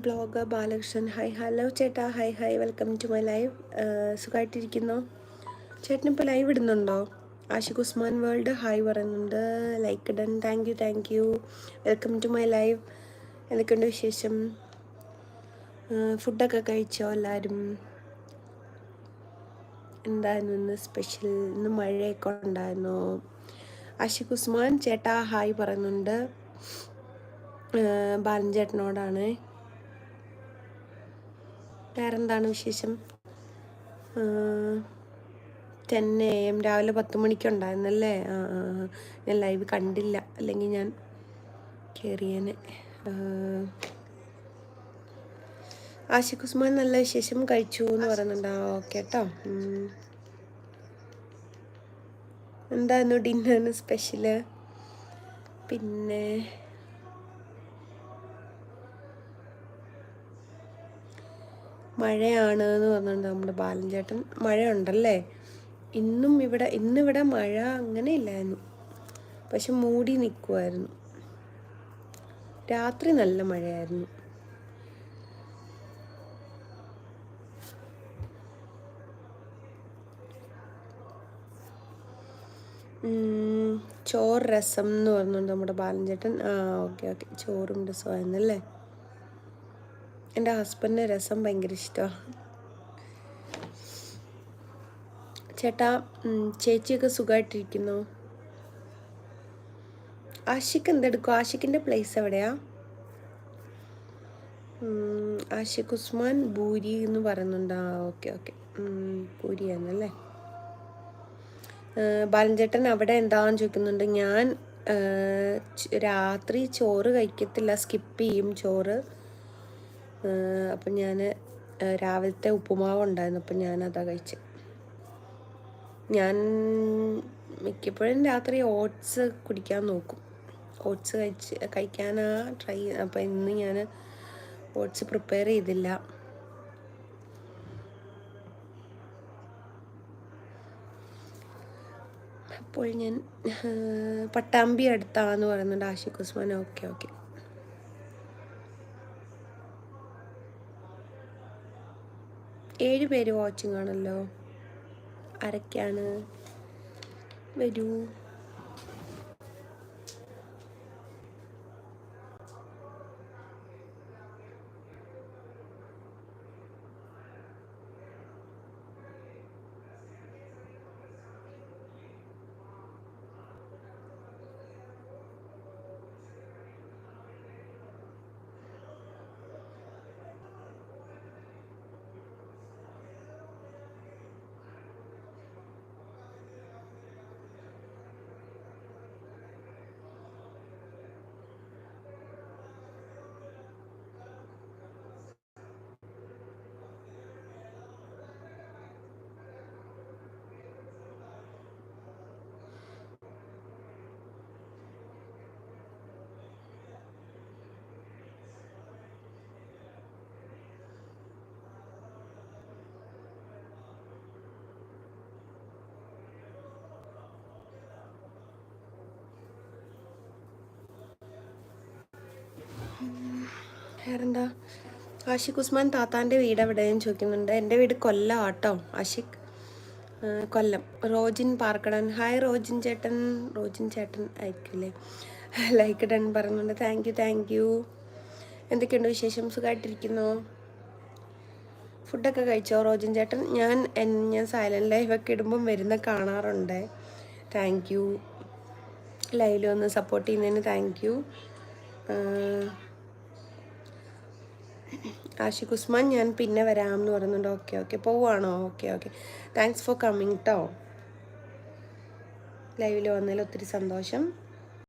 Blogger Balakrishnan. Hi hello ചേട്ടാ. Hi hi, welcome to my live. സുഖമായിട്ടിരിക്കുന്നോ ചേട്ടനിപ്പോൾ ലൈവ് ഇടുന്നുണ്ടോ? ആഷിഖ് ഉസ്മാൻ വേൾഡ് ഹായ് പറയുന്നുണ്ട്. ലൈക്ക് ഇടൻ. Thank you. Welcome to my live. എന്തൊക്കെയുണ്ട് വിശേഷം? ഫുഡൊക്കെ കഴിച്ചോ എല്ലാവരും? എന്തായിരുന്നു ഇന്ന് സ്പെഷ്യൽ? ഇന്ന് മഴയൊക്കെ ഉണ്ടായിരുന്നോ? ആഷിഖ് ഉസ്മാൻ ചേട്ടാ ഹായ് പറയുന്നുണ്ട്. ബാലൻ ചേട്ടനോടാണ്. വേറെന്താണ് വിശേഷം? 10 AM രാവിലെ 10 മണിക്കുണ്ടായിരുന്നല്ലേ? ഞാൻ ലൈവ് കണ്ടില്ല, അല്ലെങ്കിൽ ഞാൻ കയറിയേനെ. ആഷിഖ് ഉസ്മാൻ നല്ല വിശേഷം, കഴിച്ചു എന്ന് പറയുന്നുണ്ട്. ഓക്കെ കേട്ടോ. എന്തായിരുന്നു ഡിന്നറിന് സ്പെഷ്യല്? പിന്നെ മഴയാണ് എന്ന് പറഞ്ഞിട്ടുണ്ട് നമ്മുടെ ബാലൻ ചേട്ടൻ. മഴയുണ്ടല്ലേ? ഇന്നിവിടെ മഴ അങ്ങനെ ഇല്ലായിരുന്നു, പക്ഷെ മൂടി നിൽക്കുമായിരുന്നു. രാത്രി നല്ല മഴയായിരുന്നു. ചോറ് രസം എന്ന് പറഞ്ഞുകൊണ്ട് നമ്മുടെ ബാലൻ ചേട്ടൻ. ഓക്കെ ചോറും രസമായിരുന്നല്ലേ? എൻ്റെ ഹസ്ബൻഡിന് രസം ഭയങ്കര ഇഷ്ടമാണ്. ചേട്ടാ ചേച്ചിയൊക്കെ സുഖമായിട്ടിരിക്കുന്നു. ആഷിഖ് എന്തെടുക്കും? ആഷിഖിൻ്റെ പ്ലേസ് എവിടെയാ? ആഷിഖ് ഉസ്മാൻ ഭൂരി എന്ന് പറയുന്നുണ്ട്. ഓക്കെ ഭൂരിയാണല്ലേ? ബാലൻചേട്ടൻ അവിടെ എന്താണെന്ന് ചോദിക്കുന്നുണ്ട്. ഞാൻ രാത്രി ചോറ് കഴിക്കത്തില്ല, സ്കിപ്പ് ചെയ്യും ചോറ്. അപ്പം ഞാൻ രാവിലത്തെ ഉപ്പുമാവ് ഉണ്ടായിരുന്നു, അപ്പം ഞാനതാ കഴിച്ചത്. ഞാൻ മിക്കപ്പോഴും രാത്രി ഓട്സ് കുടിക്കാൻ നോക്കും. ഓട്സ് കഴിക്കാനാ ട്രൈ. അപ്പം ഇന്ന് ഞാൻ ഓട്സ് പ്രിപ്പയർ ചെയ്തില്ല. അപ്പോൾ ഞാൻ പട്ടാമ്പി അടുത്താന്ന് പറയുന്നുണ്ട് ആഷിഖ് ഉസ്മാൻ. ഓക്കെ 7 പേര് വാച്ചിങ് ആണല്ലോ. ആരൊക്കെയാണ്? വരൂ. വേറെന്താ? ആഷിഖ് ഉസ്മാൻ താത്താൻ്റെ വീട് എവിടെയെന്ന് ചോദിക്കുന്നുണ്ട്. എൻ്റെ വീട് കൊല്ലം ആട്ടോ ആഷിഖ്, കൊല്ലം. റോജിൻ പാർക്കടൻ ഹായ്. റോജിൻ ചേട്ടൻ ആയിരിക്കില്ലേ? ലൈക്ക് ഇടൻ പറയുന്നുണ്ട്. Thank you. എന്തൊക്കെയുണ്ട് വിശേഷം? സുഖമായിട്ടിരിക്കുന്നു. ഫുഡൊക്കെ കഴിച്ചോ റോജിൻ ചേട്ടൻ? ഞാൻ സൈലൻറ്റ് ലൈവൊക്കെ ഇടുമ്പം കാണാറുണ്ട്. Thank you. ലൈവിൽ വന്ന് സപ്പോർട്ട് ചെയ്യുന്നതിന് താങ്ക് യു. ആഷിഖ് ഉസ്മാൻ ഞാൻ പിന്നെ വരാമെന്ന് പറയുന്നുണ്ട്. ഓക്കെ പോവുകയാണോ? ഓക്കെ താങ്ക്സ് ഫോർ കമ്മിങ് കേട്ടോ. ലൈവിൽ വന്നതിൽ ഒത്തിരി സന്തോഷം.